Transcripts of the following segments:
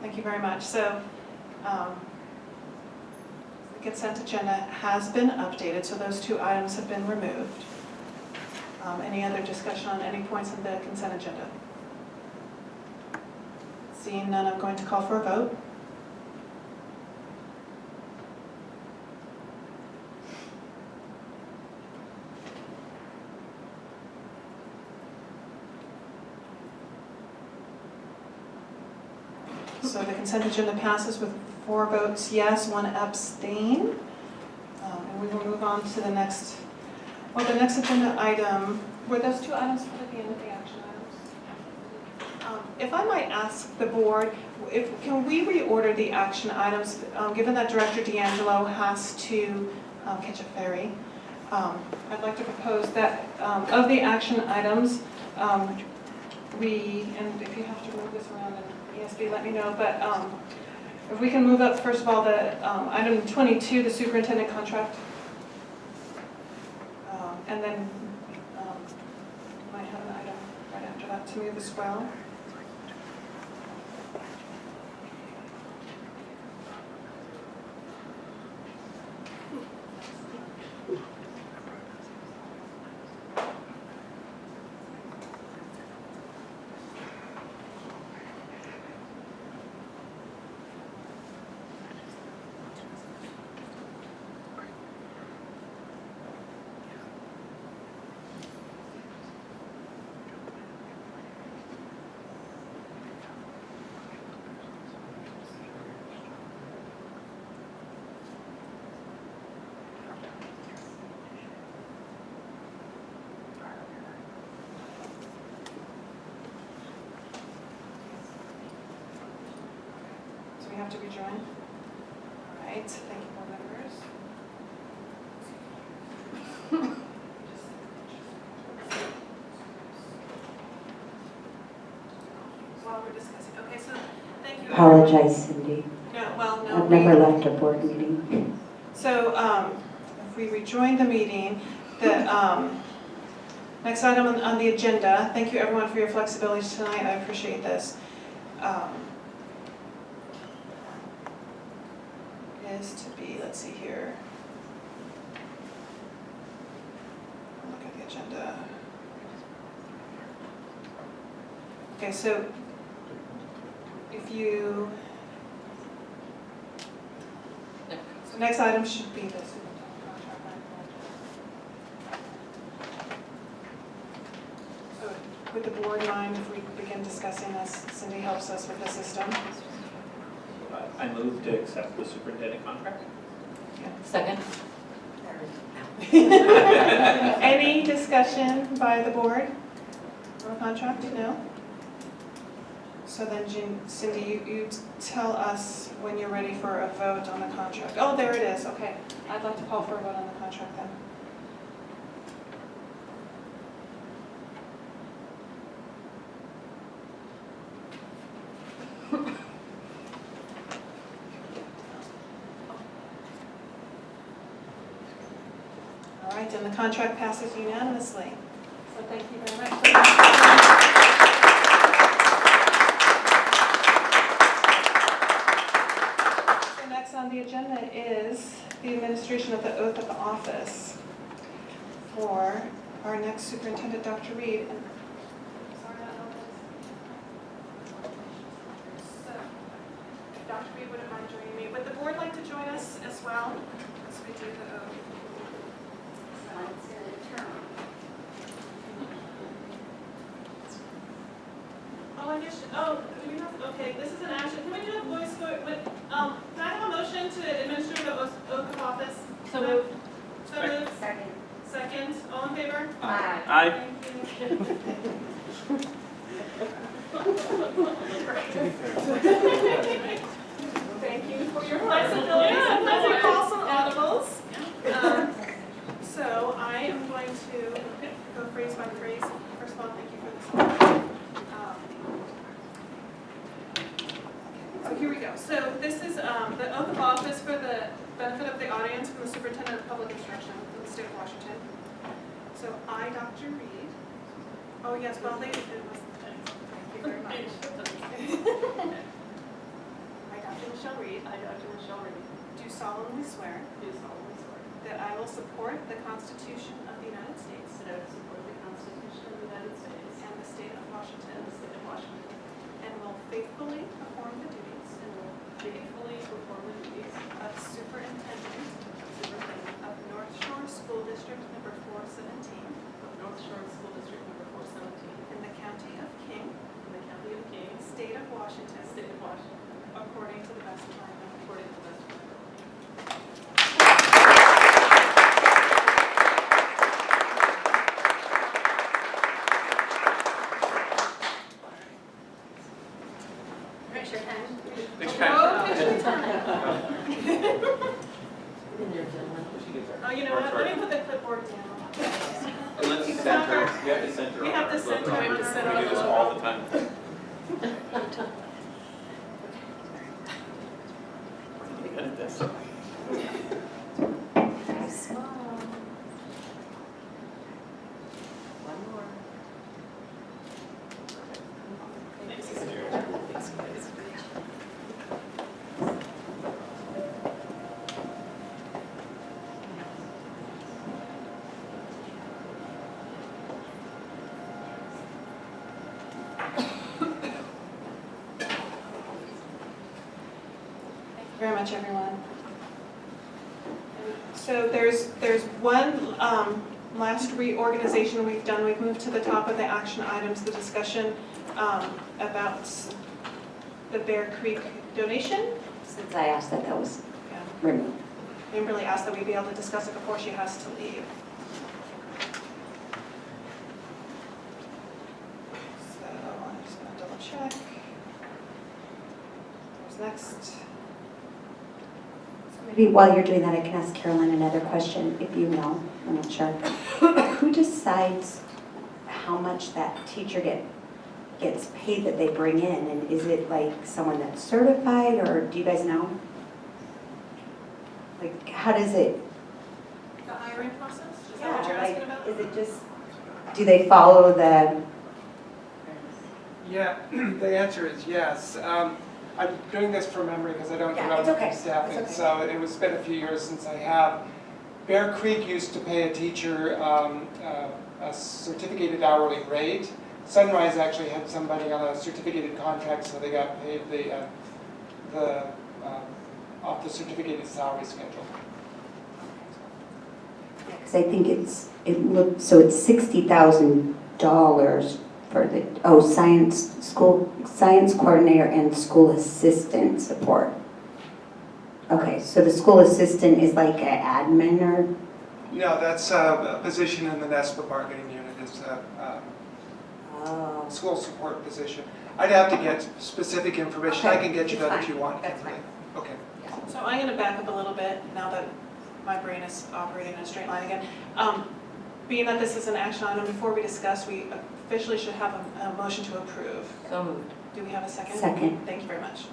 Thank you very much. So the consent agenda has been updated, so those two items have been removed. Any other discussion on any points in the consent agenda? Seeing none, I'm going to call for a vote. So the consent agenda passes with 4 votes yes, 1 abstain. And we will move on to the next, well, the next agenda item, were those 2 items put at the end of the action items? If I might ask the board, can we reorder the action items, given that Director D'Angelo has to catch a ferry? I'd like to propose that of the action items, and if you have to move this around in NSD, let me know, but if we can move up, first of all, the item 22, the superintendent contract, and then might have an item right after that to move as well. We have to rejoin. All right, thank you, board members. While we're discussing, okay, so thank you. Apologize, Cindy. No, well, no. I've never left a board meeting. So if we rejoin the meeting, the next item on the agenda, thank you everyone for your flexibility tonight, I appreciate this. Is to be, let's see here. Look at the agenda. Okay, so if you, so next item should be the superintendent contract. So would the board mind if we begin discussing this? Cindy helps us with the system. I move to accept the superintendent contract. Second. Any discussion by the board on the contract? No? So then, Cindy, you tell us when you're ready for a vote on the contract. Oh, there it is. Okay. I'd like to call for a vote on the contract then. All right, and the contract passes unanimously. So thank you very much. So next on the agenda is the administration of the oath of office for our next superintendent, Dr. Reed. And sorry, I don't know this. So, if Dr. Reed wouldn't mind joining me, would the board like to join us as well as we do the oath? Okay, this is an action. Can we do a voice vote? Can I have a motion to administer the oath of office? So moved. So moved. Second. Second. All in favor? Aye. Aye. Thank you for your flexibility. Sometimes we call some audibles. So I am going to go phrase by phrase. First of all, thank you for this. So here we go. So this is the oath of office for the benefit of the audience from the Superintendent of Public Instruction in the state of Washington. So I, Dr. Reed. Oh yes, well, it was. Thank you very much. Michelle Reed, do solemnly swear do solemnly swear that I will support the Constitution of the United States that I will support the Constitution of the United States and the state of Washington, and the state of Washington, and will faithfully perform the duties and will faithfully perform the duties of superintendent of superintendent of North Shore School District number 417 of North Shore School District number 417 in the county of King, in the county of King, state of Washington, state of Washington, according to the best of my ability. according to the best of my ability. Picture time. Oh, picture time. Oh, you know what, let me put the clipboard down. And let's center, you have to center. We on have our to center logo. on We the center. do this all the time. Pretty good at this. One more. Thank you very much, everyone. So there's one last reorganization we've done. We've moved to the top of the action items, the discussion about the Bear Creek donation. Since I asked that, that was Yeah. removed. Amberly asked that we be able to discuss it before she has to leave. So I'm just going to double check. Who's next? Maybe while you're doing that, I can ask Caroline another question, if you know, I'm not sure. Who decides how much that teacher gets paid that they bring in? And is it like someone that's certified, or do you guys know? Like, how does it? The hiring process? Is that what you're asking about? Is it just, do they follow the? Yeah, the answer is yes. I'm doing this from memory because I don't Yeah, remember it's okay. the staffing, It's okay. so it was been a few years since I have. Bear Creek used to pay a teacher a certificated hourly rate. Sunrise actually had somebody on a certificated contract, so they got paid off the certificated salary schedule. Because I think it's $60,000 for the, science coordinator and school assistant support. Okay, so the school assistant is like an admin or? No, that's a position in the NSD bargaining unit. It's a Oh. school support position. I'd have to get specific information. I Okay, can get you it's that if fine. you want. That's fine. Okay. So I'm going to back up a little bit now that my brain is operating in a straight line again. Being that this is an action item, before we discuss, we officially should have a motion to approve. So moved. Do we have a second? Second. Thank you very much.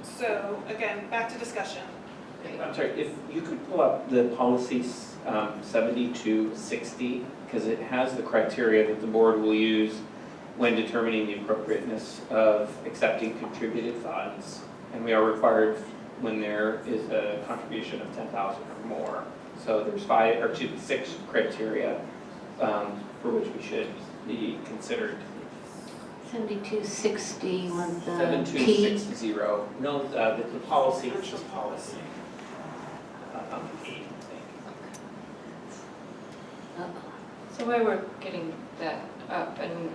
So again, back to discussion. I'm sorry, if you could pull up the policy 7260, because it has the criteria that the board will use when determining the appropriateness of accepting contributed funds. And we are required when there is a contribution of 10,000 or more. So there's 6 criteria for which we should be considered. 7260 was the P. 7260, no, the policy. It's the policy. P, I think. So while we're getting that up, and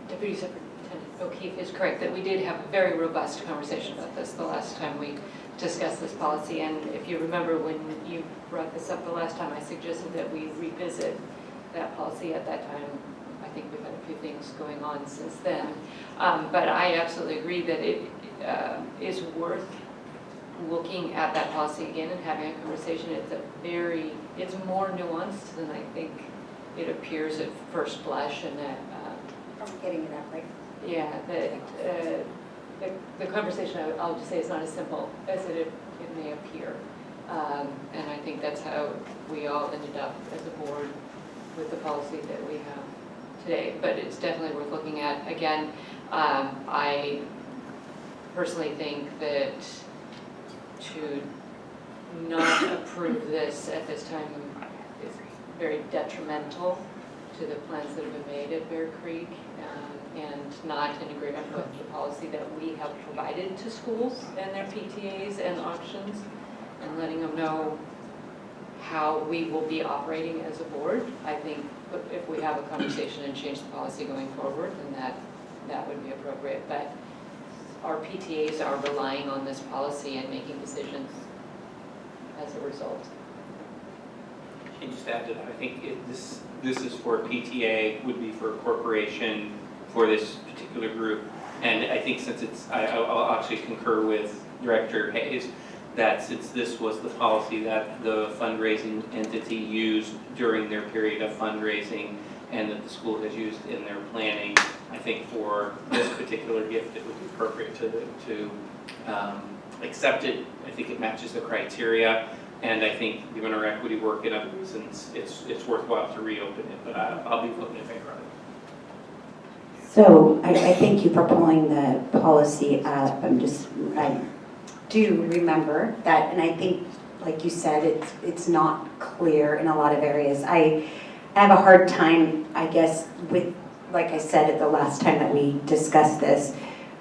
Deputy Superintendent O'Keefe is correct that we did have a very robust conversation about this the last time we discussed this policy. And if you remember when you brought this up the last time, I suggested that we revisit that policy at that time. I think we've had a few things going on since then. But I absolutely agree that it is worth looking at that policy again and having a conversation. It's more nuanced than I think it appears at first blush, and that, Are we getting it up, right? yeah, that the conversation, I'll just say, is not as simple as it may appear. And I think that's how we all ended up as a board with the policy that we have today. But it's definitely worth looking at that. Again, I personally think that to not approve this at this time is very detrimental to the plans that have been made at Bear Creek, and not in agreement with the policy that we have provided to schools and their PTAs and auctions, and letting them know how we will be operating as a board. I think if we have a conversation and change the policy going forward, then that would be appropriate. But our PTAs are relying on this policy and making decisions as a result. And just add to that, I think this is for PTA, would be for a corporation, for this particular group. And I think since I'll actually concur with Director Hayes, that since this was the policy that the fundraising entity used during their period of fundraising and that the school has used in their planning, I think for this particular gift, it would be appropriate to accept it. I think it matches the criteria. And I think given our equity work in other reasons, it's worthwhile to reopen it, but I'll be voting in favor of it. So I thank you for pulling the policy up. I do remember that, and I think, like you said, it's not clear in a lot of areas. I have a hard time, I guess, with, like I said at the last time that we discussed this,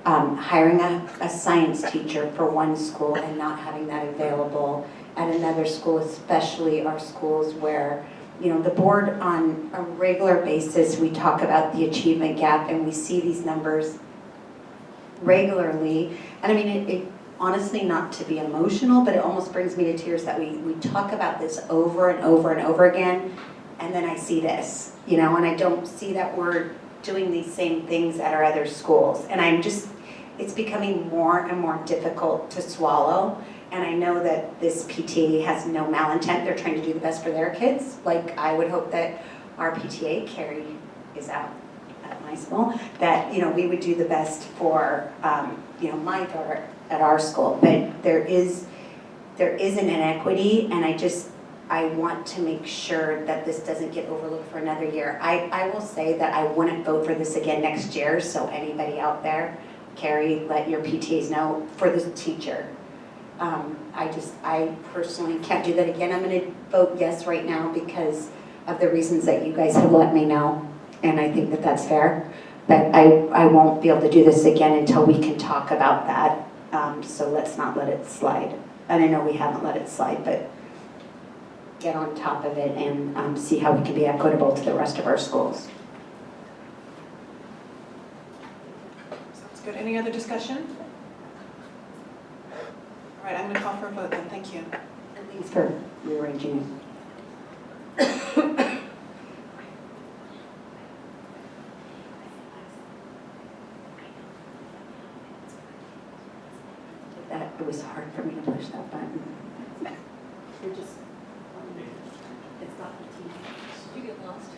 hiring a science teacher for one school and not having that available at another school, especially our schools where, you know, the board on a regular basis, we talk about the achievement gap and we see these numbers regularly. And I mean, it honestly, not to be emotional, but it almost brings me to tears that we talk about this over and over and over again, and then I see this, you know, and I don't see that we're doing these same things at our other schools. And it's becoming more and more difficult to swallow. And I know that this PTA has no malintent. They're trying to do the best for their kids. Like, I would hope that our PTA, Carrie is out at my school, that, you know, we would do the best for, you know, my daughter at our school. But there is an inequity, and I want to make sure that this doesn't get overlooked for another year. I will say that I wouldn't vote for this again next year, so anybody out there, Carrie, let your PTAs know for the teacher. I personally can't do that again. I'm going to vote yes right now because of the reasons that you guys have let me know, and I think that that's fair. But I won't be able to do this again until we can talk about that. So let's not let it slide. And I know we haven't let it slide, but get on top of it and see how we can be equitable to the rest of our schools. Sounds good. Any other discussion? All right, I'm going to call for a vote then. Thank you. And thanks for rearranging it. It was hard for me to push that button. You're just, it's not the team. You get lost.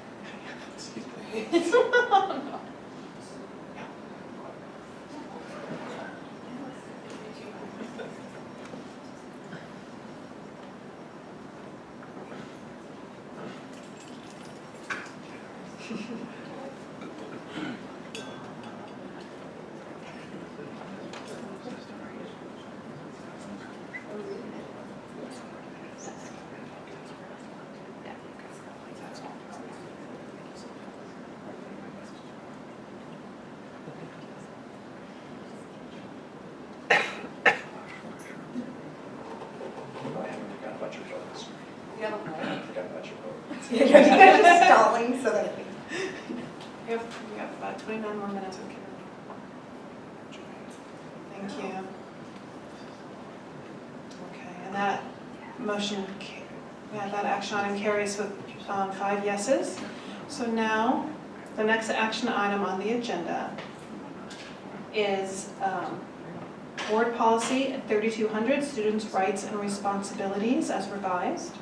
You guys are just stalling so that We have 29 more minutes. Okay. Thank you. Okay, and that motion, that action item carries with 5 yeses. So now, the next action item on the agenda is Board Policy 3200, Students' Rights and Responsibilities as revised.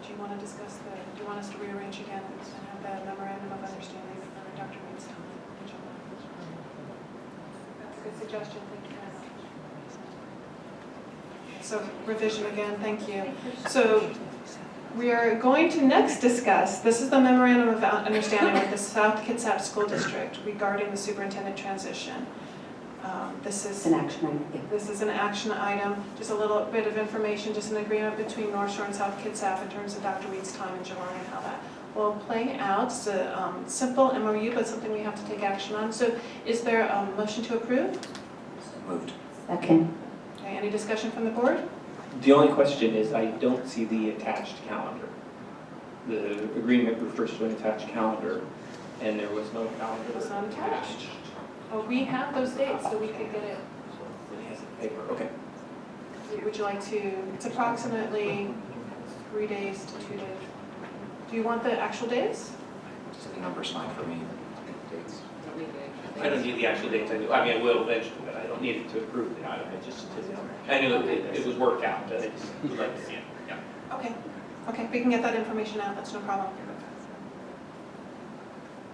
Do you want to discuss do you want us to rearrange again and have the memorandum of understanding for Dr. Mead's agenda? That's a good suggestion, thank you very much. So revision again, thank you. So we are going to next discuss, this is the memorandum of understanding with the South Kitsap School District regarding the superintendent transition. This It's is an action item. Yeah. This is an action item, just a little bit of information, just an agreement between North Shore and South Kitsap in terms of Dr. Weed's time in July and how that will play out. It's a simple MOU, but something we have to take action on. So is there a motion to approve? Moved. Second. Okay, any discussion from the board? The only question is, I don't see the attached calendar. The agreement refers to an attached calendar, and there was no calendar It was not attached. attached. Oh, we have those dates, so we could get it. It has a paper, okay. Would you like to, it's approximately 3 days to 2 days. Do you want the actual days? The number's fine for me. Dates. I don't need the actual dates, I mean, I will eventually, but I don't need it to approve the item, I knew it was worked out, but I just would like to see it, yeah. Okay, okay, we can get that information out, that's no problem.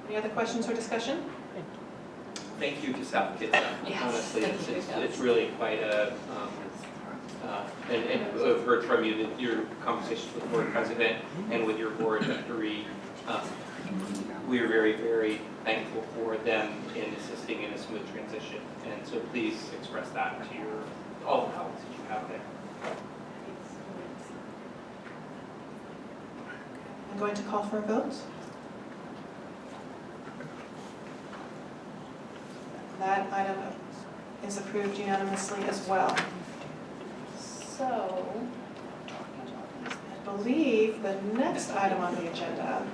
Any other questions or discussion? Thank you to South Kitsap. Yes, Honestly, thank you, it's really quite a, and I've heard from you that your conversations with the board president and with your board, Dr. Reed, we are very, very thankful for them in assisting in a smooth transition. And so please express that to all the colleagues that you have there. I'm going to call for a vote. That item is approved unanimously as well. So, I believe the next item on the agenda,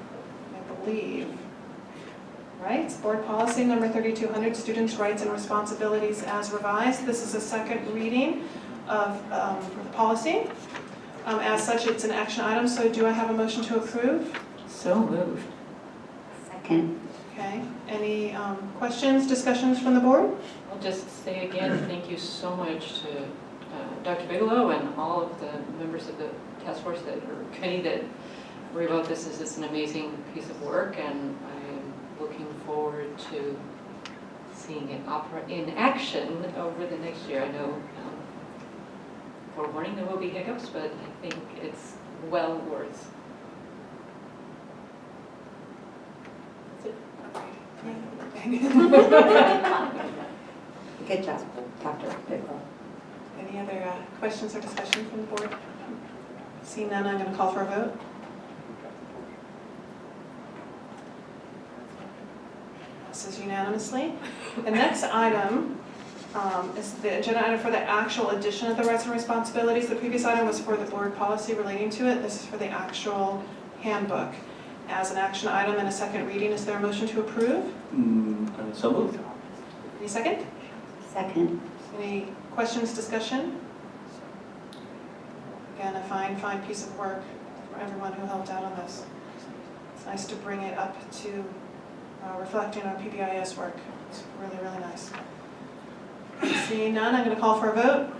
right, it's board policy number 3200, students' rights and responsibilities as revised. This is a second reading of the policy. As such, it's an action item, so do I have a motion to approve? So moved. Second. Okay, any questions, discussions from the board? I'll just say again, thank you so much to Dr. Bigelow and all of the members of the task force or committee that rewrote this. This is an amazing piece of work, and I'm looking forward to seeing it in action over the next year. I know, forewarning, there will be hiccups, but I think it's well worth. Good job, Dr. Bigelow. Any other questions or discussion from the board? Seeing none, I'm going to call for a vote. Passes unanimously. The next item is the agenda item for the actual addition of the rights and responsibilities. The previous item was for the board policy relating to it. This is for the actual handbook. As an action item and a second reading, is there a motion to approve? So moved. Any second? Second. Any questions, discussion? Again, a fine piece of work for everyone who helped out on this. It's nice to bring it up to reflecting on PBIS work. It's really, really nice. Seeing none, I'm going to call for a vote.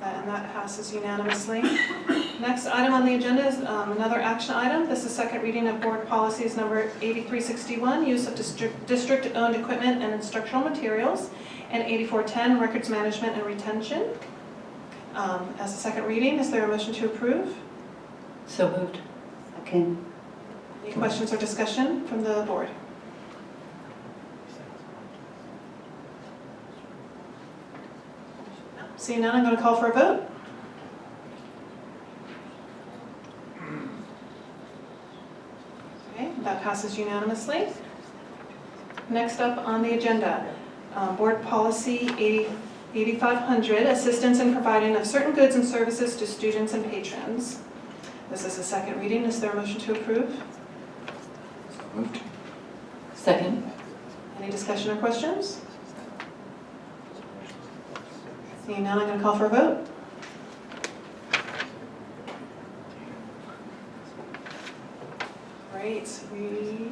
And that passes unanimously. Next item on the agenda is another action item. This is second reading of board policies number 8361, use of district-owned equipment and instructional materials, and 8410, records management and retention. As a second reading, is there a motion to approve? So moved. Second. Any questions or discussion from the board? Seeing none, I'm going to call for a vote. Okay, that passes unanimously. Next up on the agenda, Board Policy 8500, assistance in providing of certain goods and services to students and patrons. This is a second reading. Is there a motion to approve? So moved. Second. Any discussion or questions? Seeing none, I'm going to call for a vote. Great, we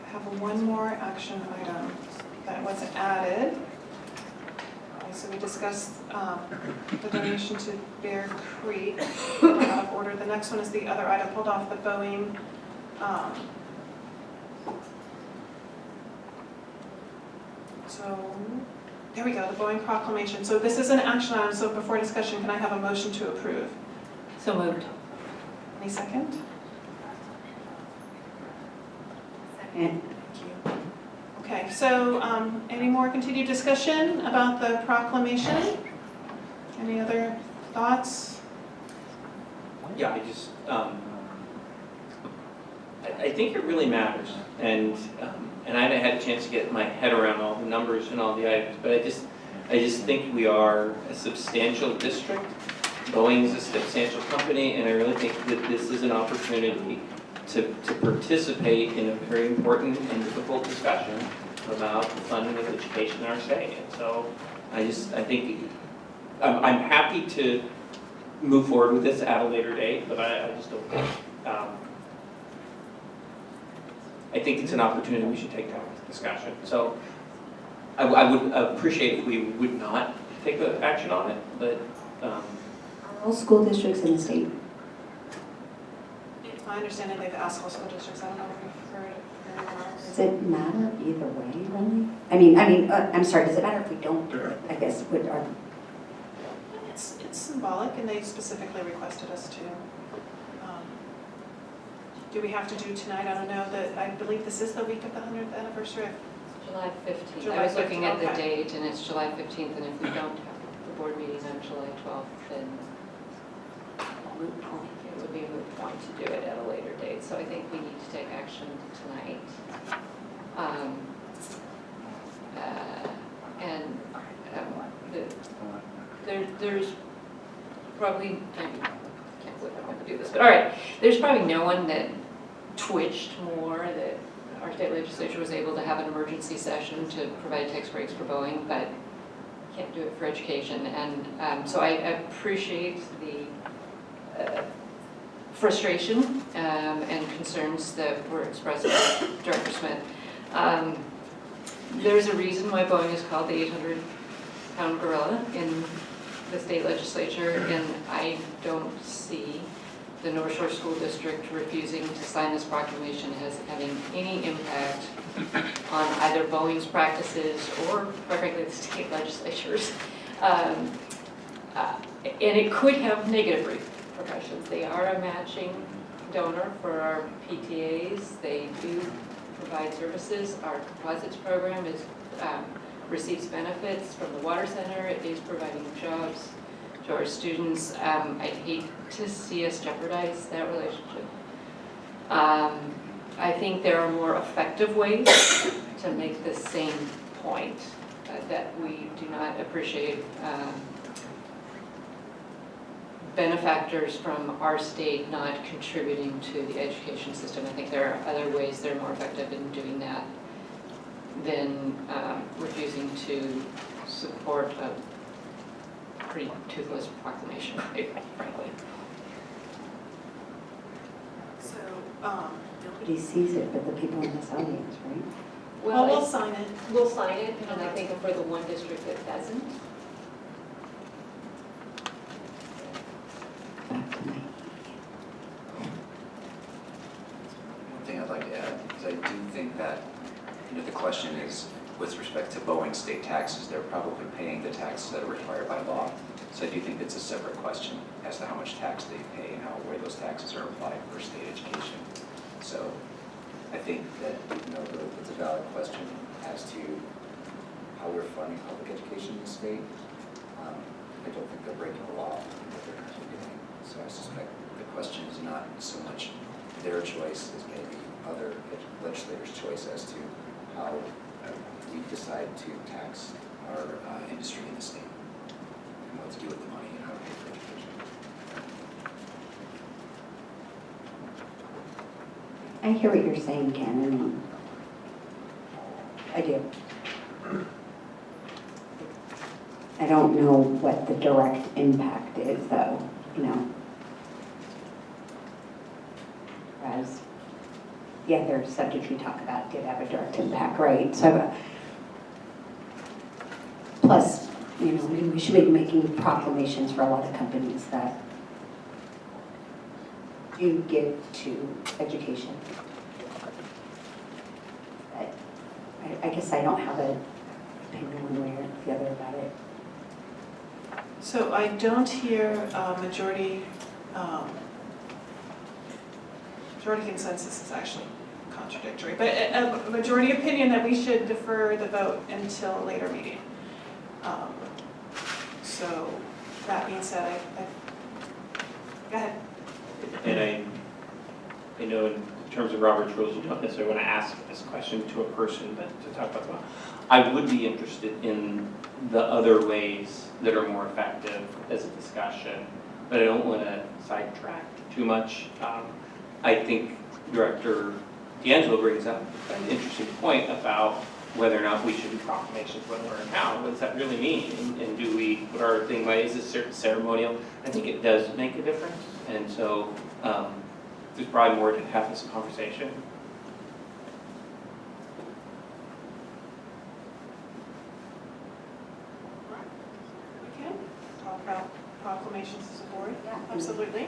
have one more action item that was added. Okay, so we discussed the donation to Bear Creek. Out of order. The next one is the other item pulled off the Boeing. So there we go, the Boeing proclamation. So this is an action item, so before discussion, can I have a motion to approve? So moved. Any second? And Thank you. Okay, so any more continued discussion about the proclamation? Any other thoughts? Yeah, I think it really matters, and I haven't had a chance to get my head around all the numbers and all the items, but I just think we are a substantial district. Boeing is a substantial company, and I really think that this is an opportunity to participate in a very important and difficult discussion about the funding of education in our state. And so I think I'm happy to move forward with this at a later date, but I just don't think, I think it's an opportunity we should take to have this discussion. So I would appreciate if we would not take the action on it, but all school districts in the state. It's my understanding they've asked all school districts, I don't know if you've heard it very well. Does it matter either way, really? I mean, I'm sorry, does it matter if we don't do it? I guess, It's symbolic, and they specifically requested us to. Do we have to do tonight? I don't know, I believe this is the week of the 100th anniversary. July 15th. July I was looking at the 15th, okay. date, and it's July 15th, and if we don't have the board meeting on July 12th, then it would be a moot point to do it at a later date. So I think we need to take action tonight. There's probably, I can't believe I'm going to do this, but all right, there's probably no one that twitched more that our state legislature was able to have an emergency session to provide tax breaks for Boeing, but can't do it for education. And so I appreciate the frustration and concerns that were expressed by Director Smith. There's a reason why Boeing is called the 800-pound gorilla in the state legislature, and I don't see the North Shore School District refusing to sign this proclamation as having any impact on either Boeing's practices or, quite frankly, the state legislatures. And it could have negative repercussions. They are a matching donor for our PTAs. They do provide services. Our composites program receives benefits from the Water Center. It is providing jobs to our students. I'd hate to see us jeopardize that relationship. I think there are more effective ways to make the same point that we do not appreciate benefactors from our state not contributing to the education system. I think there are other ways they're more effective in doing that than refusing to support a pretty toothless proclamation, quite frankly. So, nobody sees it but the people in this audience, right? well, we'll sign it. We'll sign it, and I think for the one district that doesn't, Back to my One thing I'd like to add is I do think that, the question is, with respect to Boeing state taxes, they're probably paying the taxes that are required by law. So I do think it's a separate question as to how much tax they pay and where those taxes are applied for state education. So I think that, it's a valid question as to how we're funding public education in the state. I don't think they're breaking the law in what they're currently doing. So I suspect the question is not so much their choice as maybe other legislators' choice as to how we decide to tax our industry in the state and what to do with the money and how to pay for education. I hear what you're saying, Ken, I do. I don't know what the direct impact is, though, Whereas the other subjects we talk about did have a direct impact, right? So, plus, we should be making proclamations for a lot of companies that do give to education. I guess I don't have an opinion one way or the together about it. So I don't hear majority consensus is actually contradictory, but a majority opinion that we should defer the vote until a later meeting. So that being said, go ahead. And I know in terms of Robert's rules, you don't necessarily want to ask this question to a person, but to talk about the, I would be interested in the other ways that are more effective as a discussion, but I don't want to sidetrack too much. I think Director D'Angelo brings up an interesting point about whether or not we should do proclamations when we're in town. What does that really mean? And do we put our thing by, is this ceremonial? I think it does make a difference. And so there's probably more to have this conversation. Okay, talk about proclamations as a board. Yeah. Absolutely.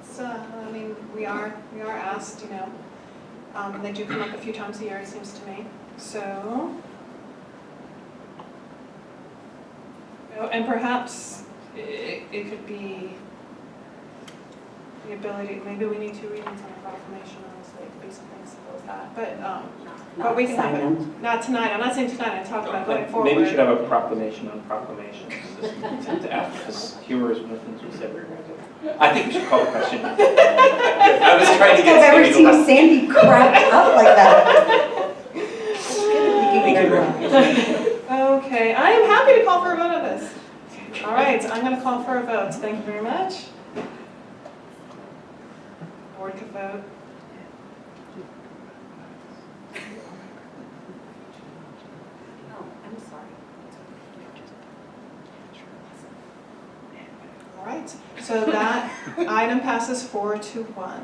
So, I mean, we are asked, you know, and they do come up a few times a year, it seems to me. So, and perhaps it could be the ability, maybe we need 2 readings on a proclamation, honestly, it could be something as simple as that. But we can have sign it, them. not tonight, I'm not saying tonight, I'm talking about going forward. Maybe we should have a proclamation on proclamations. Because humor is one of the things we said we were going to do. I think we should call the question. I was trying to get I've ever Stevie to seen Sandy crack up like that. Thank you very much. Okay, I am happy to call for a vote on this. All right, I'm going to call for a vote. Thank you very much. Board could vote. Oh, I'm sorry. All right, so that item passes 4-1.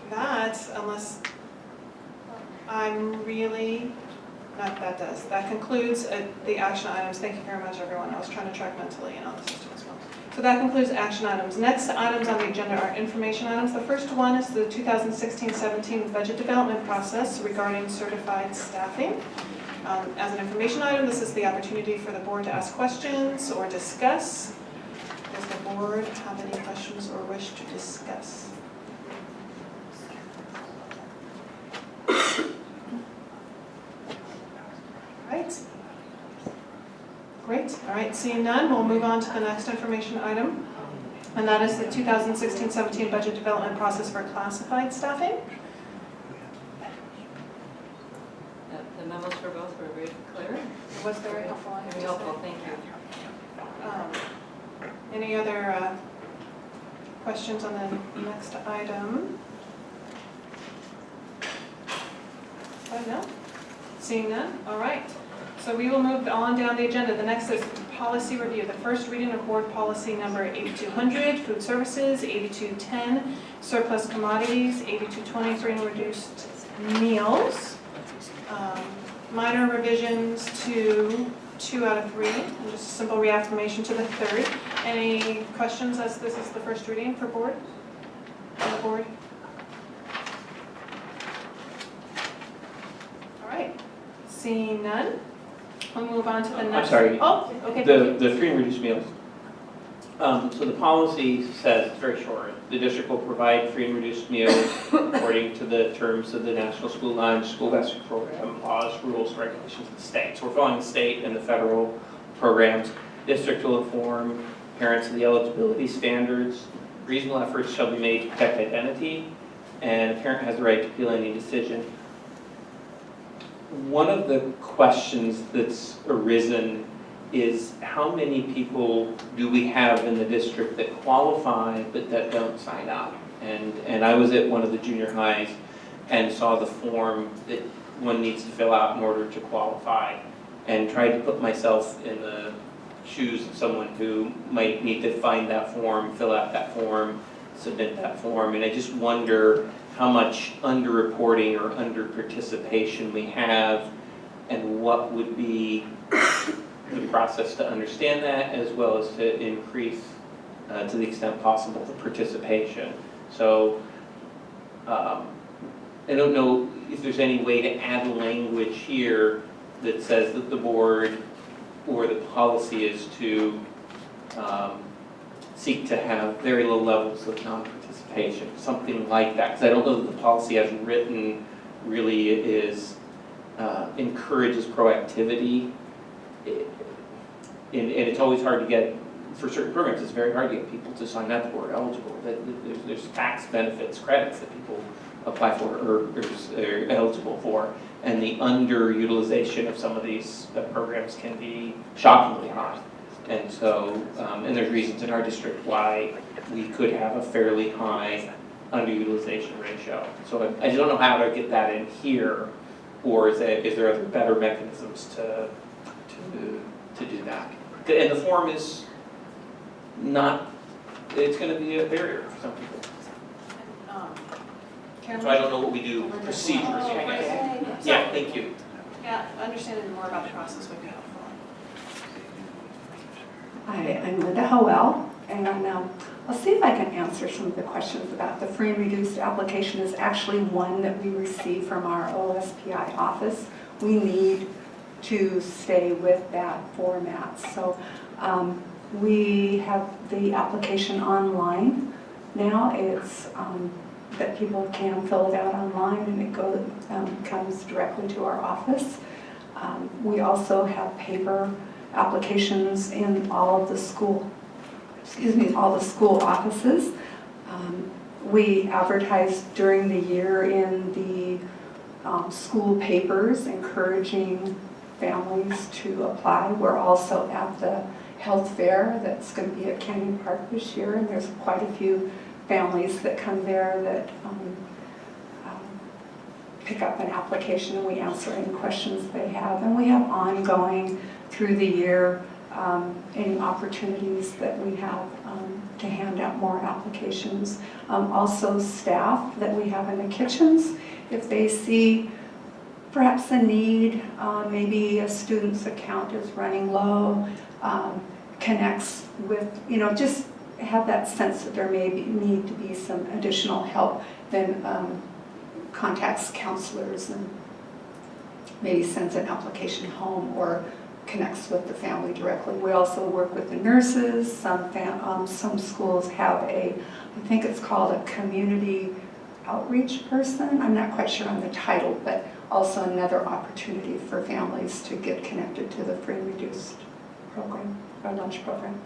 That, unless I'm really, that concludes the action items. Thank you very much, everyone. I was trying to track mentally and on the system as well. So that concludes action items. Next items on the agenda are information items. The first one is the 2016-17 budget development process regarding certified staffing. As an information item, this is the opportunity for the board to ask questions or discuss. Does the board have any questions or wish to discuss? Right. Great. All right, seeing none, we'll move on to the next information item. And that is the 2016-17 budget development process for classified staffing. The memos for both were very clear. It was very helpful. I have to Very helpful, say. thank you. Any other questions on the next item? No? Seeing none? All right. So we will move on down the agenda. The next is policy review. The first reading of board policy number 8200, food services, 8210, surplus commodities, 8220, free and reduced meals. Minor revisions to 2 out of 3, and just a simple reaffirmation to the 3rd. Any questions as this is the first reading for board? On the board? All right. Seeing none, we'll move on to the next. I'm sorry. Oh, okay. The free and reduced meals. So the policy says, it's very short, the district will provide free and reduced meals according to the terms of the National School Lunch, School Voucher Program, laws, rules, regulations of the state. So we're following the state and the federal programs. District will inform parents of the eligibility standards. Reasonable efforts shall be made to protect identity, and a parent has the right to appeal any decision. One of the questions that's arisen is how many people do we have in the district that qualify but that don't sign up? And I was at one of the junior highs and saw the form that one needs to fill out in order to qualify, and tried to put myself in the shoes of someone who might need to find that form, fill out that form, submit that form, and I just wonder how much underreporting or under-participation we have, and what would be the process to understand that, as well as to increase, to the extent possible, the participation. So I don't know if there's any way to add language here that says that the board or the policy is to seek to have very low levels of non-participation, something like that. Because I don't know that the policy as written really encourages proactivity. And it's always hard to get, for certain programs, it's very hard to get people to sign up who are eligible. There's tax benefits, credits that people apply for or are eligible for. And the underutilization of some of these programs can be shockingly high. And so, and there's reasons in our district why we could have a fairly high underutilization ratio. So I don't know how to get that in here, or is there other better mechanisms to do that? And the form is not, it's going to be a barrier for some people. So I don't know what we do procedurally, I guess. Yeah, thank you. Yeah, understanding more about the process would be helpful. Hi, I'm Linda Howell, and I'll see if I can answer some of the questions about the free and reduced application. Is actually one that we receive from our OSPI office. We need to stay with that format. So we have the application online now. It's that people can fill it out online, and it comes directly to our office. We also have paper applications in all of the school, all the school offices. We advertise during the year in the school papers, encouraging families to apply. We're also at the health fair that's going to be at Canyon Park this year, and there's quite a few families that come there that pick up an application, and we answer any questions they have. And we have ongoing through the year any opportunities that we have to hand out more applications. Also staff that we have in the kitchens, if they see perhaps a need, maybe a student's account is running low, connects with, just have that sense that there may need to be some additional help, then contacts counselors and maybe sends an application home or connects with the family directly. We also work with the nurses. Some schools have I think it's called a community outreach person. I'm not quite sure on the title, but also another opportunity for families to get connected to the free and reduced program, our lunch program.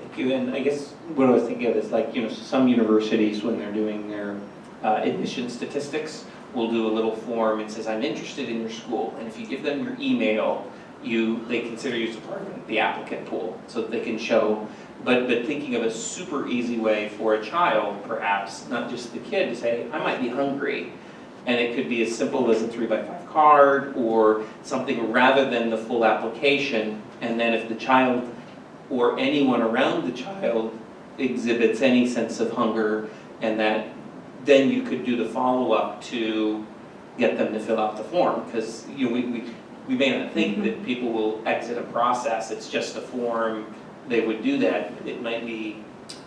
Thank you. And I guess what I was thinking of is some universities, when they're doing their admission statistics, will do a little form and says, I'm interested in your school. And if you give them your email, they consider you as a part of the applicant pool, so that they can show. But thinking of a super easy way for a child, perhaps, not just the kid, to say, I might be hungry. And it could be as simple as a 3x5 card or something rather than the full application. And then if the child or anyone around the child exhibits any sense of hunger, and that then you could do the follow-up to get them to fill out the form. Because we may not think that people will exit a process, it's just a form, they would do that. It might be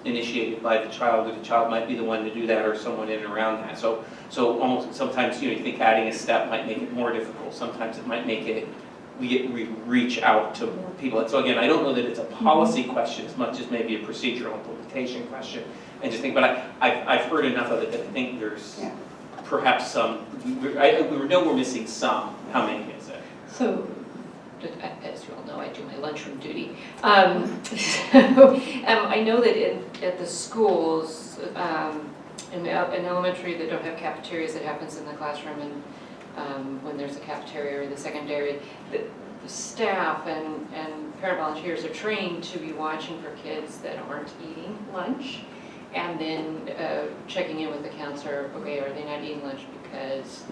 initiated by the child, or the child might be the one to do that, or someone in and around that. So almost sometimes you think adding a step might make it more difficult. Sometimes it might make it, we reach out to more people. And so again, I don't know that it's a policy question as much as maybe a procedural implementation question. And just think, but I've heard enough of it that I think there's perhaps some, we know we're missing some. How many is it? So, as you all know, I do my lunchroom duty. I know that at the schools, in elementary that don't have cafeterias, it happens in the classroom, and when there's a cafeteria or the secondary, the staff and parent volunteers are trained to be watching for kids that aren't eating lunch, and then checking in with the counselor, okay, are they not eating lunch because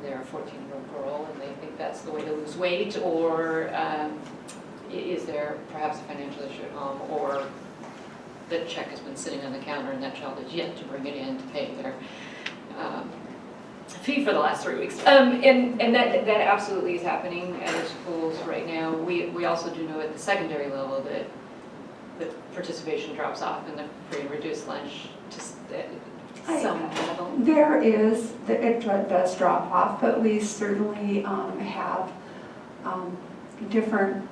they're a 14-year-old girl and they think that's the way to lose weight, or is there perhaps a financial issue at home, or the check has been sitting on the counter and that child is yet to bring it in to pay their fee for the last 3 weeks. And that absolutely is happening at our schools right now. We also do know at the secondary level that the participation drops off in the free and reduced lunch to some level. There is, it does drop off, but we certainly have different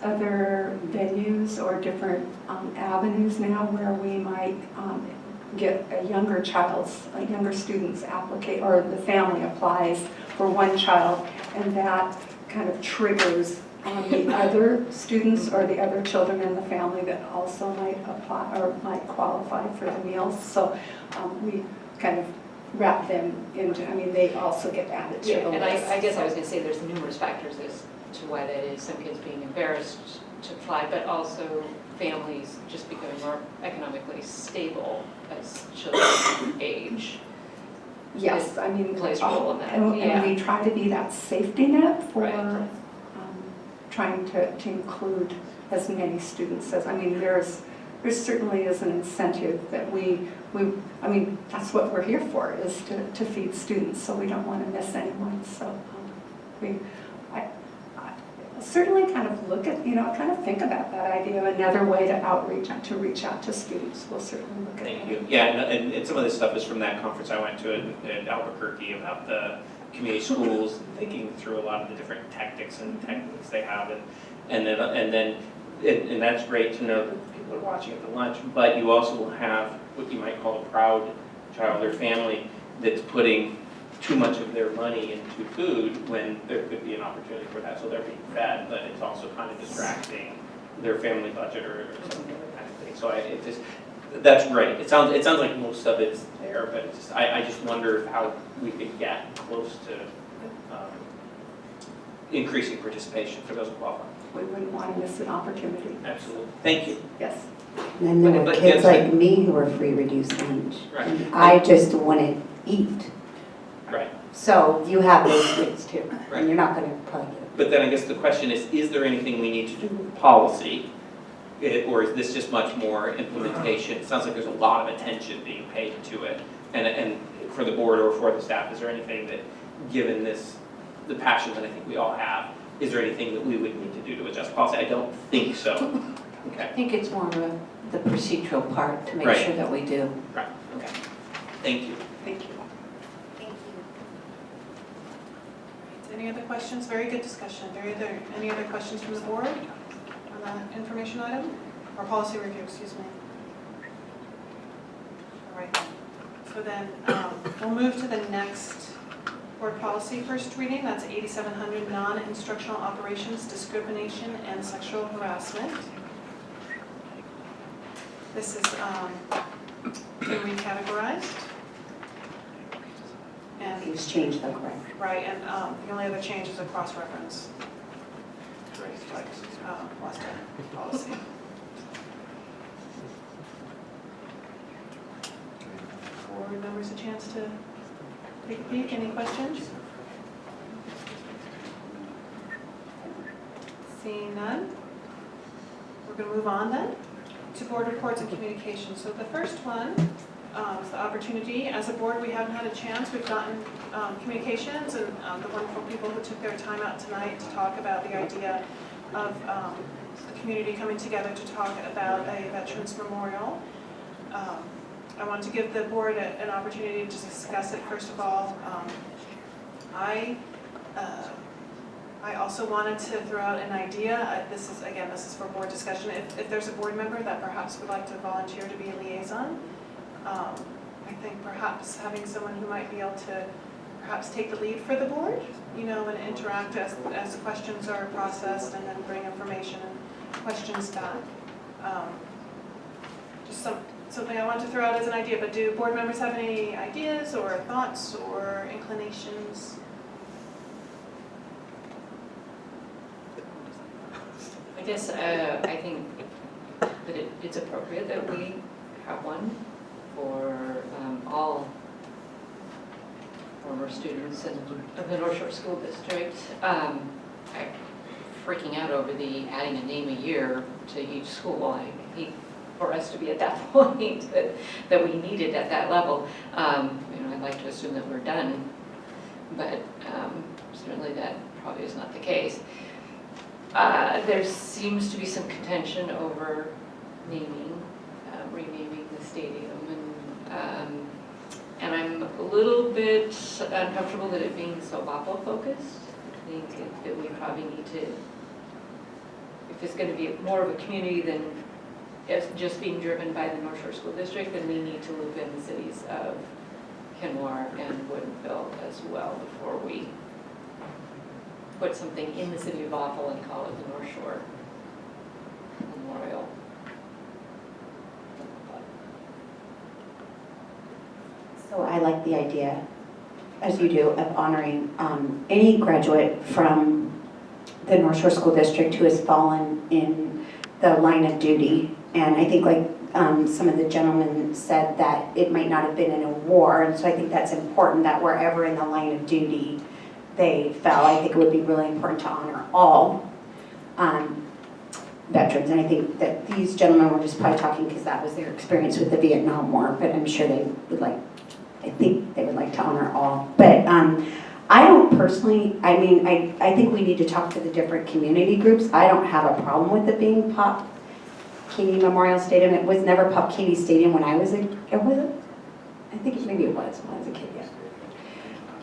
other venues or different avenues now where we might get a younger student's applicate, or the family applies for one child, and that kind of triggers the other students or the other children in the family that also might apply or might qualify for the meals. So we kind of wrap them into, I mean, they also get added to the And list. I guess I was gonna say there's numerous factors as to why that is. Some kids being embarrassed to apply, but also families just becoming more economically stable as children age. Yes, I mean, Plays a role in that, and yeah. we try to be that safety net for Right. trying to include as many students as, I mean, there certainly is an incentive that we, I mean, that's what we're here for, is to feed students, so we don't want to miss anyone. So I certainly kind of look at, kind of think about that idea of another way to reach out to students. We'll certainly look at that. Thank you. Yeah, and some of this stuff is from that conference I went to in Albuquerque about the community schools, thinking through a lot of the different tactics and techniques they have, and that's great to know that people are watching at the lunch, but you also will have what you might call a proud child or family that's putting too much of their money into food when there could be an opportunity for that, so they're being fed, but it's also kind of distracting their family budget or some other kind of thing. So that's great. It sounds like most of it's there, but it's just, I just wonder how we could get close to increasing participation for those who qualify. We wouldn't want to miss an opportunity. Absolutely. Thank you. Yes. And then there were But kids yes, like me who were free reduced lunch. Right. And I just want to eat. Right. So you have those kids too. Right. And you're not going to probably get it. But then I guess the question is there anything we need to do with policy? Or is this just much more implementation? It sounds like there's a lot of attention being paid to it. And for the board or for the staff, is there anything that, given the passion that I think we all have, is there anything that we would need to do to adjust policy? I don't think so. I Okay. think it's more of the procedural part to make Right. sure that we do. Right. Okay. Thank you. Thank you. Thank you. Any other questions? Very good discussion. Any other questions from the board on that information item? Or policy review, excuse me. All right. So then we'll move to the next board policy first reading. That's 8700, non-instructional operations, discrimination, and sexual harassment. This is been recategorized. And Things changed though, correct? right, and the only other change is a cross-reference. Like last time, policy. Board members a chance to take a peek. Any questions? Seeing none, we're going to move on then to board reports and communications. So the first one is the opportunity. As a board, we haven't had a chance. We've gotten communications and the wonderful people who took their time out tonight to talk about the idea of the community coming together to talk about a Veterans Memorial. I want to give the board an opportunity to discuss it. First of all, I also wanted to throw out an idea. This is for board discussion. If there's a board member that perhaps would like to volunteer to be a liaison, I think perhaps having someone who might be able to perhaps take the lead for the board, and interact as the questions are processed and then bring information and questions back. Just something I want to throw out as an idea, but do board members have any ideas or thoughts or inclinations? I guess I think that it's appropriate that we have one for all former students of the North Shore School District. I'm freaking out over the adding a name a year to each school. I hate for us to be at that point that we need it at that level. I'd like to assume that we're done, but certainly that probably is not the case. There seems to be some contention over renaming the stadium, and bit uncomfortable that it being so Bothell focused. I think that we probably need to, if it's going to be more of a community than as just being driven by the North Shore School District, then we need to loop in the cities of Kenmore and Woodinville as well before we put something in the city of Bothell and call it the North Shore Memorial. So I like the idea, as you do, of honoring any graduate from the North Shore School District who has fallen in the line of duty. And I think like some of the gentlemen said that it might not have been in a war, and so I think that's important that wherever in the line of duty they fell, I think it would be really important to honor all veterans. And I think that these gentlemen were just probably talking because that was their experience with the Vietnam War, but I'm sure they would like, I think they would like to honor all. But I don't personally, I mean, I think we need to talk to the different community groups. I don't have a problem with it being Pop Keeney Memorial Stadium. It was never Pop Keeney Stadium when I was was it? I think maybe it was when I was a kid, yeah.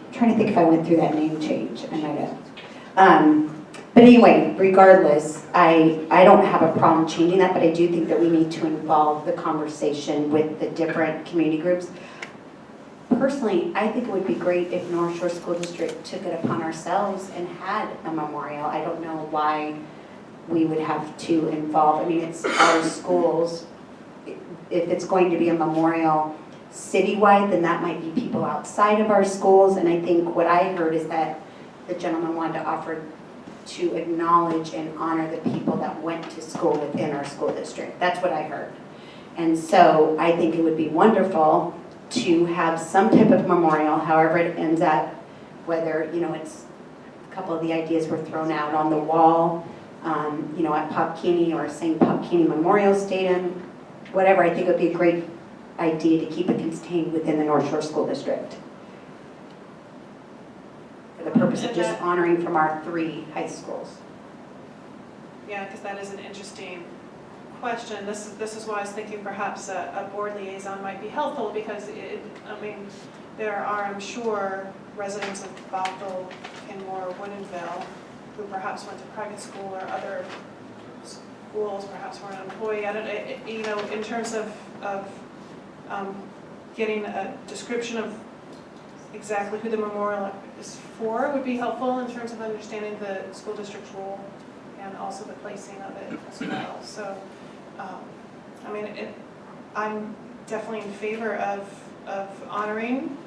I'm trying to think if I went through that name change. I might have. But anyway, regardless, I don't have a problem changing that, but I do think that we need to involve the conversation with the different community groups. Personally, I think it would be great if North Shore School District took it upon ourselves and had a memorial. I don't know why we would have to involve, I mean, it's our schools. If it's going to be a memorial citywide, then that might be people outside of our schools. And I think what I heard is that the gentleman wanted to offer to acknowledge and honor the people that went to school within our school district. That's what I heard. And so I think it would be wonderful to have some type of memorial, however it ends up, whether, you know, it's a couple of the ideas were thrown out on the wall, you know, at Pop Keeney or St. Pop Keeney Memorial Stadium, whatever. I think it would be a great idea to keep it contained within the North Shore School District for the purpose of just honoring from our 3 high schools. Yeah, because that is an interesting question. This is why I was thinking perhaps a board liaison might be helpful, because I mean, there are, I'm sure, residents of Bothell, Kenmore, Woodinville who perhaps went to private school or other schools, perhaps were an employee. I don't, you know, in terms of getting a description of exactly who the memorial is for would be helpful in terms of understanding the school district's role and also the placing of it as well. So, I mean, I'm definitely in favor of honoring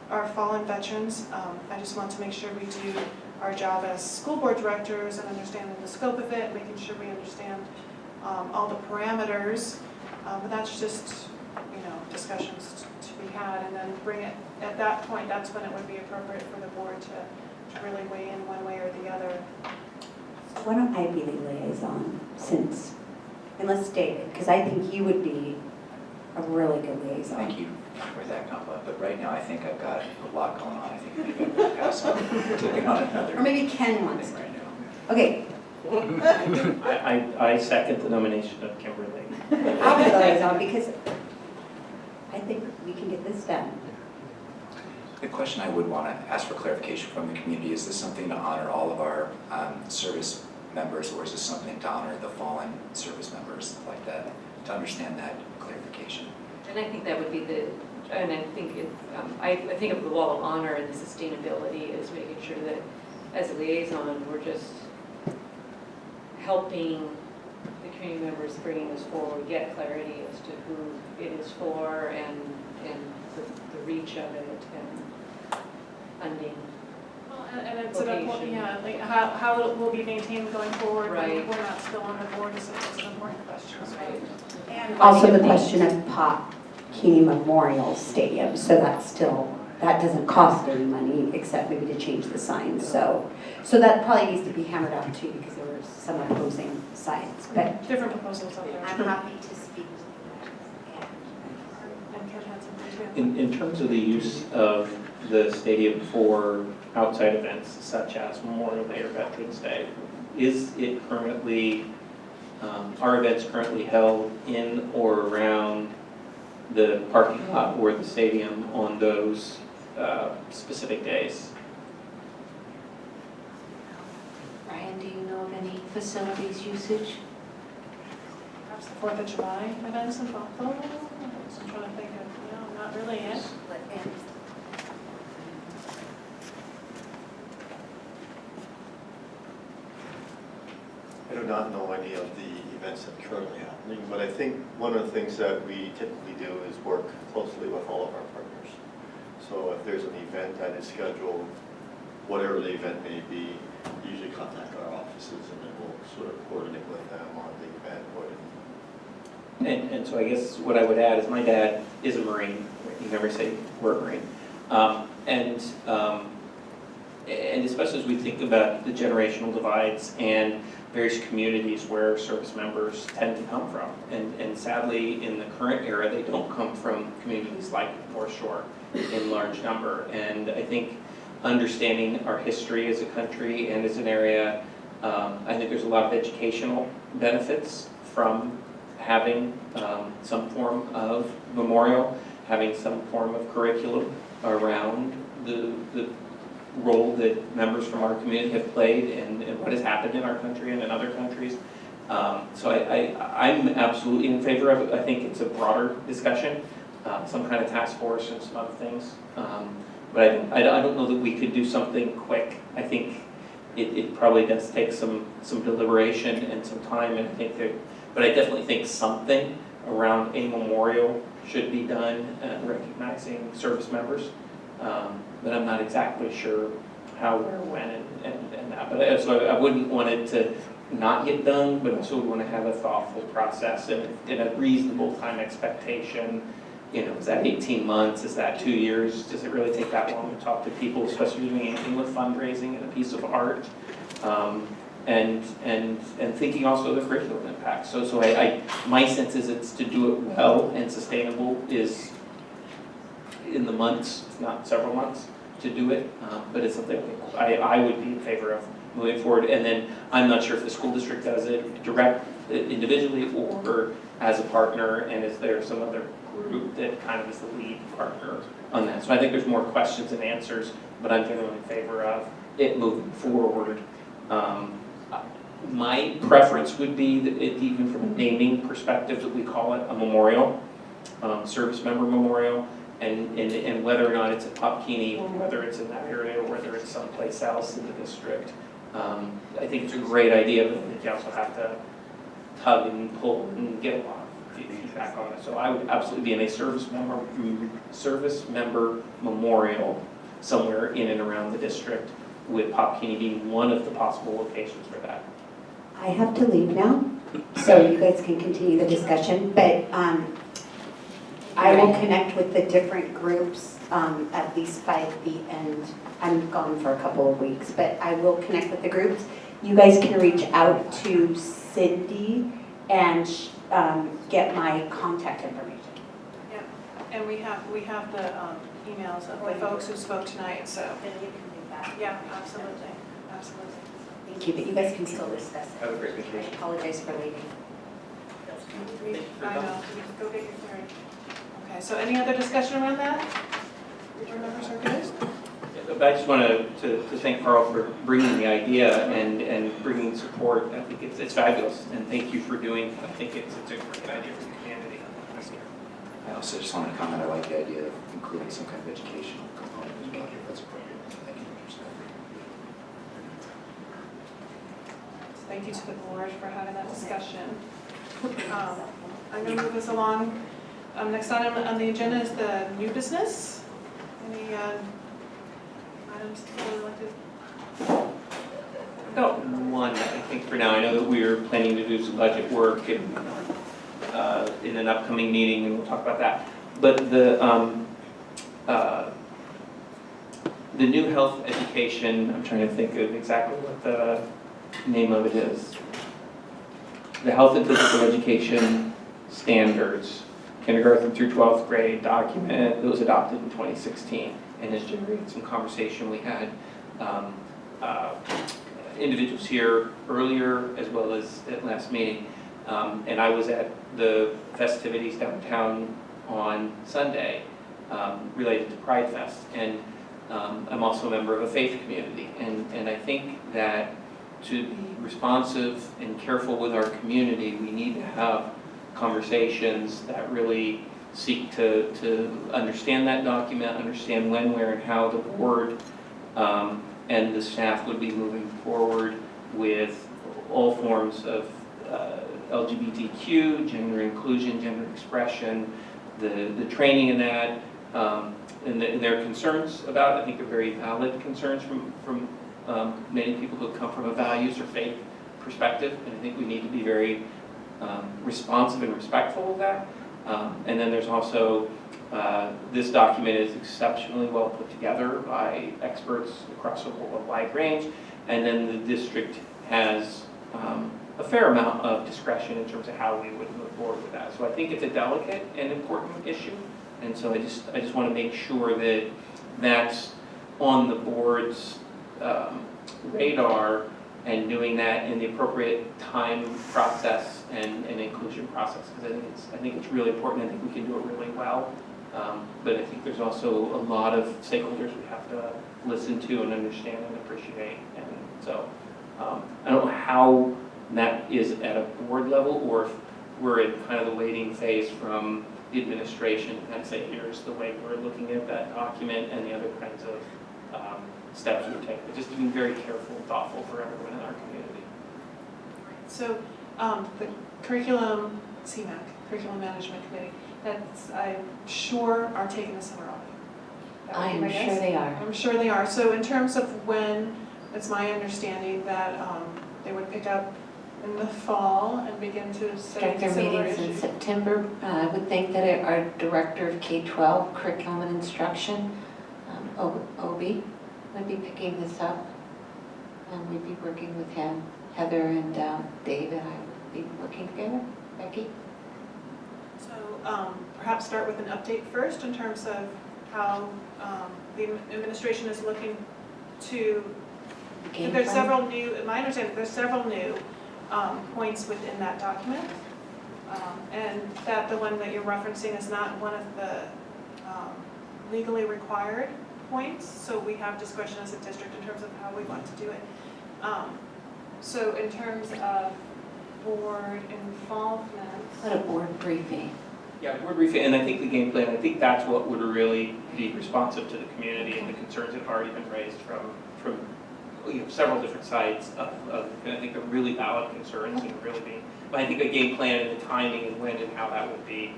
our fallen veterans. I just want to make sure we do our job as school board directors and understanding the scope of it, making sure we understand all the parameters. But that's just, you know, discussions to be had, and then bring it, at that point, that's when it would be appropriate for the board to really weigh in one way or the other. Why don't I be the liaison, since, unless David, because I think you would be a really good liaison. Thank you for that compliment, but right now I think I've got a lot going on. I think maybe I'm going to pass on taking on another. Or maybe Ken wants thing to. right now. Okay, I second the nomination of Kimberly. I'll be the liaison because I think we can get this done. The question I would want to ask for clarification from the community, is this something to honor all of our service members, or is this something to honor the fallen service members, like that, to understand that clarification? And I think that would be the, and I think I think of the wall of honor and the sustainability as making sure that as a liaison, we're just helping the community members, bringing this forward, get clarity as to who it is for and the reach of it and funding. Well, and it's an important, Location. yeah, like how it will be maintained going forward. Right. We're not still on the board, so it's an important question. Right. And also the question of Pop Keeney Memorial Stadium, so that's still, that doesn't cost any money except maybe to change the signs. So that probably needs to be hammered out too, because there were some opposing sides. But Different proposals out there. I'm happy to speak to that. And Ken had something too. In terms of the use of the stadium for outside events such as Memorial Day or Veterans Day, is it currently, are events currently held in or around the parking lot or the stadium on those specific days. Ryan, do you know of any facilities usage? Perhaps the 4th of July events in Buffalo? I'm trying to think of, no, not really yet. I do not know any of the events that are currently happening, but I think one of the things that we typically do is work closely with all of our partners. So if there's an event that is scheduled, whatever the event may be, usually contact our offices and then we'll sort of coordinate with them on the event. And so I guess what I would add is my dad is a Marine. You never say we're a Marine. And especially as we think about the generational divides and various communities where service members tend to come from. And sadly, in the current era, they don't come from communities like North Shore in large number. And I think understanding our history as a country and as an area, I think there's a lot of educational benefits from having some form of memorial, having some form of curriculum around the role that members from our community have played and what has happened in our country and in other countries. So I'm absolutely in favor of it. I think it's a broader discussion, some kind of task force and some other things. But I don't know that we could do something quick. I think it probably does take some deliberation and some time, and I think but I definitely think something around a memorial should be done, recognizing service members. But I'm not exactly sure how, where, when, and that. But so I wouldn't want it to not get done, but also would want to have a thoughtful process and a reasonable time expectation. Is that 18 months? Is that 2 years? Does it really take that long to talk to people, especially doing anything with fundraising and a piece of art? And thinking also of the curriculum impact. So my sense is it's to do it well and sustainable is in the months, if not several months, to do it. But it's something I would be in favor of moving forward. And then I'm not sure if the school district does it individually or as a partner, and is there some other group that kind of is the lead partner on that. So I think there's more questions and answers, but I'm generally in favor of it moving forward. My preference would be that even from a naming perspective, that we call it a memorial, service member memorial, and whether or not it's at Popkini, or whether it's in that area, or whether it's someplace else in the district. I think it's a great idea, but I think you also have to tug and pull and get a lot of feedback on it. So I would absolutely be in a service member memorial somewhere in and around the district, with Popkini being one of the possible locations for that. I have to leave now, so you guys can continue the discussion, but I will connect with the different groups, at least by the end. I'm gone for a couple of weeks, but I will connect with the groups. You guys can reach out to Cindy and get my contact information. Yeah, and we have the emails of the folks who spoke tonight, so. Then you can do that. Yeah, absolutely, absolutely. Thank you, but you guys can still discuss it. Have a great I vacation. apologize for leaving. I know, go get your clearing. Okay, so any other discussion around that? Board members are good? But I just want to thank Carl for bringing the idea and bringing support. I think it's fabulous, and thank you for doing it. I think it's a great idea for the community. I also just wanted to comment, I like the idea of including some kind of educational component as well, if that's appropriate. Thank you, Mr. Thank you to the board for having that discussion. I'm going to move this along. Next item on the agenda is the new business. Any items that would like to? I've got one, I think, for now. I know that we're planning to do some budget work in an upcoming meeting, and we'll talk about that. But the new health education, I'm trying to think of exactly what the name of it is. The Health and Physical Education Standards, kindergarten through 12th grade document that was adopted in 2016 and has generated some conversation. We had individuals here earlier as well as at last meeting, and I was at the festivities downtown on Sunday, related to Pride Fest. And I'm also a member of a faith community. And I think that to be responsive and careful with our community, we need to have conversations that really seek to understand that document, understand when, where, and how the board and the staff would be moving forward with all forms of LGBTQ, gender inclusion, gender expression, the training in that, and their concerns about it. I think they're very valid concerns from many people who come from a values or faith perspective, and I think we need to be very responsive and respectful of that. And then there's also, this document is exceptionally well put together by experts across a wide range, and then the district has a fair amount of discretion in terms of how we would move forward with that. So I think it's a delicate and important issue, and so I just want to make sure that that's on the board's radar, and doing that in the appropriate time process and inclusion process, because I think it's really important. I think we can do it really well, but I think there's also a lot of stakeholders we have to listen to and understand and appreciate, and so I don't know how that is at a board level, or if we're in kind of the waiting phase from the administration and say, here's the way we're looking at that document and the other kinds of steps we take, but just being very careful and thoughtful for everyone in our community. So the curriculum, CMAC, Curriculum Management Committee, that's, I'm sure are taking the summer off. That would I be am my sure guess. they are. I'm sure they are. So in terms of when, it's my understanding that they would pick up in the fall and begin to study Start their similar meetings in issues. September. I would think that our Director of K-12 Curriculum and Instruction, OB, would be picking this up. And we'd be working with him. Heather and Dave and I would be working together. Becky? So perhaps start with an update first in terms of how the administration is looking to, Game there's plan? several new, in my understanding, there's several new points within that document. And that the one that you're referencing is not one of the legally required points, so we have discretion as a district in terms of how we want to do it. So in terms of board involvement. What a board briefing. Yeah, board briefing, and I think the game plan, I think that's what would really be responsive to the community and the concerns that have already been raised from several different sides and I think they're really valid concerns and really being, but I think a game plan and the timing and when and how that would be.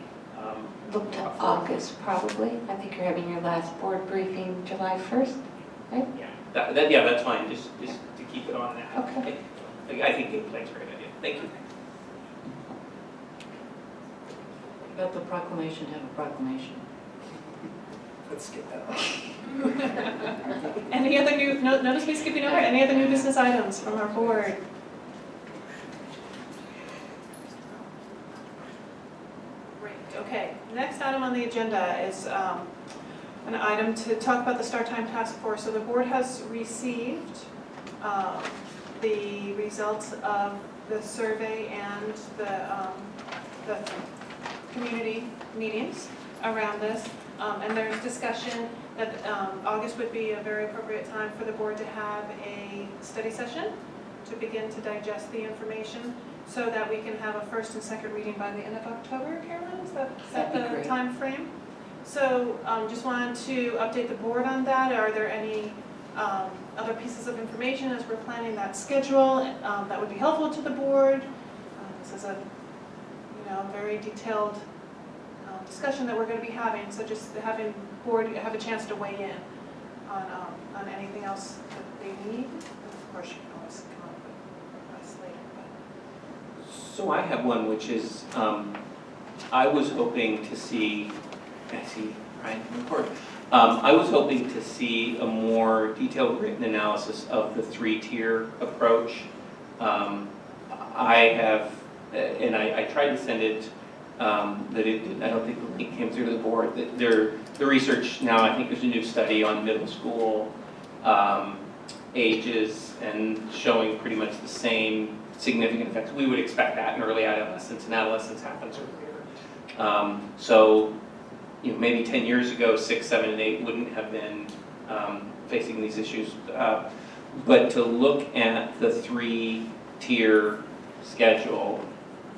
Look to August, probably. I think you're having your last board briefing July 1st, right? Yeah, yeah, that's fine, just to keep it on that. Okay. I think game plan's a great idea. Thank you. About the proclamation, have a proclamation. Let's get that on. Any other new, notice me skipping over, any other new business items from our board? Great, okay. Next item on the agenda is an item to talk about the Start Time Task Force. So the board has received the results of the survey and the community meetings around this. And there's discussion that August would be a very appropriate time for the board to have a study session to begin to digest the information so that we can have a first and second reading by the end of October, Carolyn? Is that That'd be the great. time frame? So just wanted to update the board on that. Are there any other pieces of information as we're planning that schedule that would be helpful to the board? This is a very detailed discussion that we're going to be having, so just having board have a chance to weigh in on anything else that they need. Of course, you can always come up with requests later. So I have one, which is, I was hoping to see, I see Ryan in the court. I was hoping to see a more detailed written analysis of the three-tier approach. I have, and I tried to send it, that it didn't, I don't think the link came through to the board. That the research now, I think there's a new study on middle school ages and showing pretty much the same significant effects. We would expect that in early adolescence, and adolescence happens earlier. So maybe 10 years ago, 6, 7, and 8 wouldn't have been facing these issues. But to look at the 3-tier schedule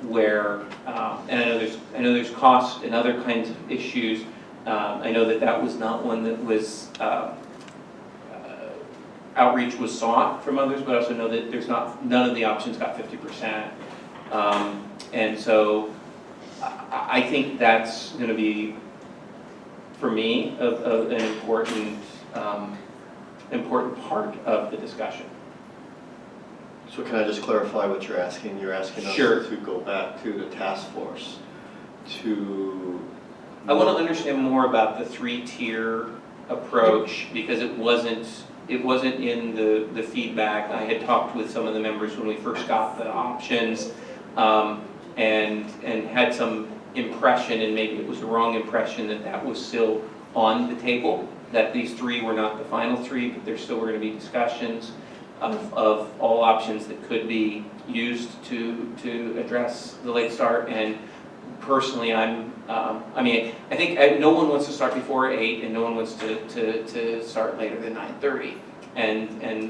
where, and I know there's cost and other kinds of issues. I know that was not one that was, outreach was sought from others, but I also know that none of the options got 50%. And so I think that's going to be, for me, an important part of the discussion. So can I just clarify what you're asking? You're asking us Sure. to go back to the task force to... I want to understand more about the 3-tier approach because it wasn't in the feedback. I had talked with some of the members when we first got the options and had some impression, and maybe it was the wrong impression, that was still on the table, that these 3 were not the final 3, but there still were going to be discussions of all options that could be used to address the late start. And personally, I think no one wants to start before 8, and no one wants to start later than 9:30. And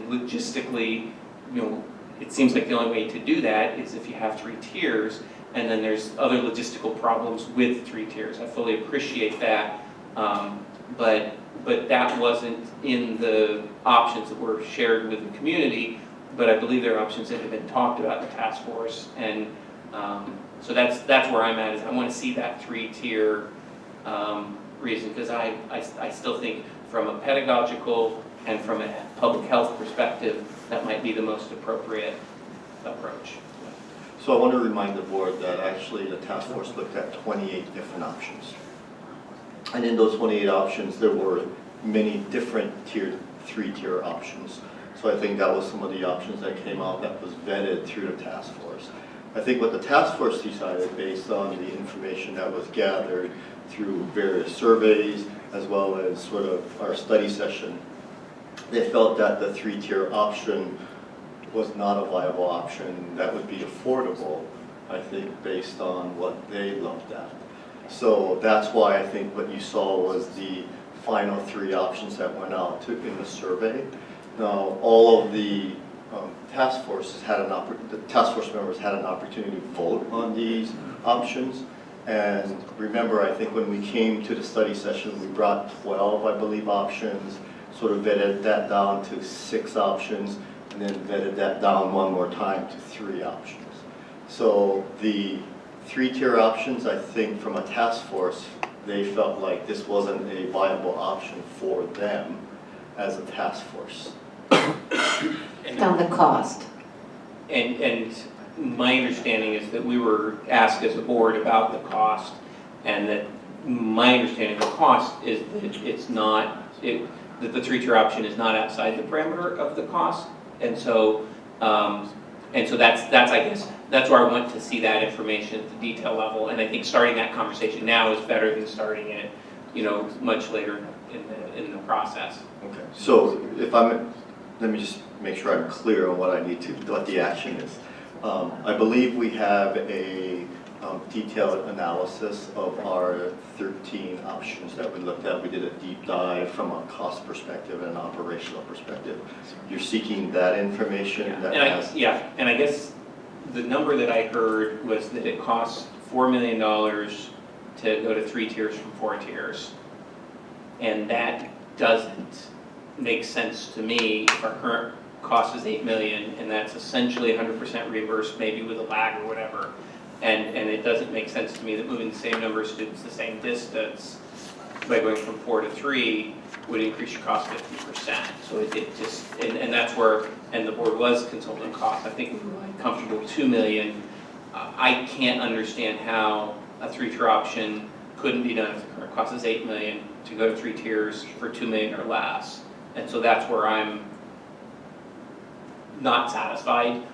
logistically, it seems like the only way to do that is if you have 3 tiers, and then there's other logistical problems with 3 tiers. I fully appreciate that, but that wasn't in the options that were shared with the community. But I believe there are options that have been talked about in the task force, and so that's where I'm at. Is I want to see that 3-tier reason, because I still think from a pedagogical and from a public health perspective, that might be the most appropriate approach. So I want to remind the board that actually the task force looked at 28 different options. And in those 28 options, there were many different 3-tier options. So I think that was some of the options that came out that was vetted through the task force. I think what the task force decided, based on the information that was gathered through various surveys, as well as sort of our study session, they felt that the 3-tier option was not a viable option that would be affordable, I think, based on what they looked at. So that's why I think what you saw was the final 3 options that went out in the survey. Now, all of the task force members had an opportunity to vote on these options. And remember, I think when we came to the study session, we brought 12, I believe, options, sort of vetted that down to 6 options, and then vetted that down one more time to 3 options. So the 3-tier options, I think from a task force, they felt like this wasn't a viable option for them as a task force. On the cost. And my understanding is that we were asked as a board about the cost, and that my understanding of the cost is that it's not, that the 3-tier option is not outside the parameter of the cost. And so that's I guess, that's where I want to see that information at the detail level. And I think starting that conversation now is better than starting it, much later in the process. Okay, so let me just make sure I'm clear on what the action is. I believe we have a detailed analysis of our 13 options that we looked at. We did a deep dive from a cost perspective and an operational perspective. You're seeking that information? And I guess the number that I heard was that it costs $4 million to go to 3 tiers from 4 tiers. And that doesn't make sense to me if our current cost is $8 million, and that's essentially 100% reimbursed, maybe with a lag or whatever. And it doesn't make sense to me that moving the same number of students the same distance by going from 4 to 3 would increase your cost 50%. So it just, and that's where, and the board was consulting costs. I think we were comfortable with $2 million. I can't understand how a 3-tier option couldn't be done if the current cost is $8 million to go to 3 tiers for $2 million or less. And so that's where I'm not satisfied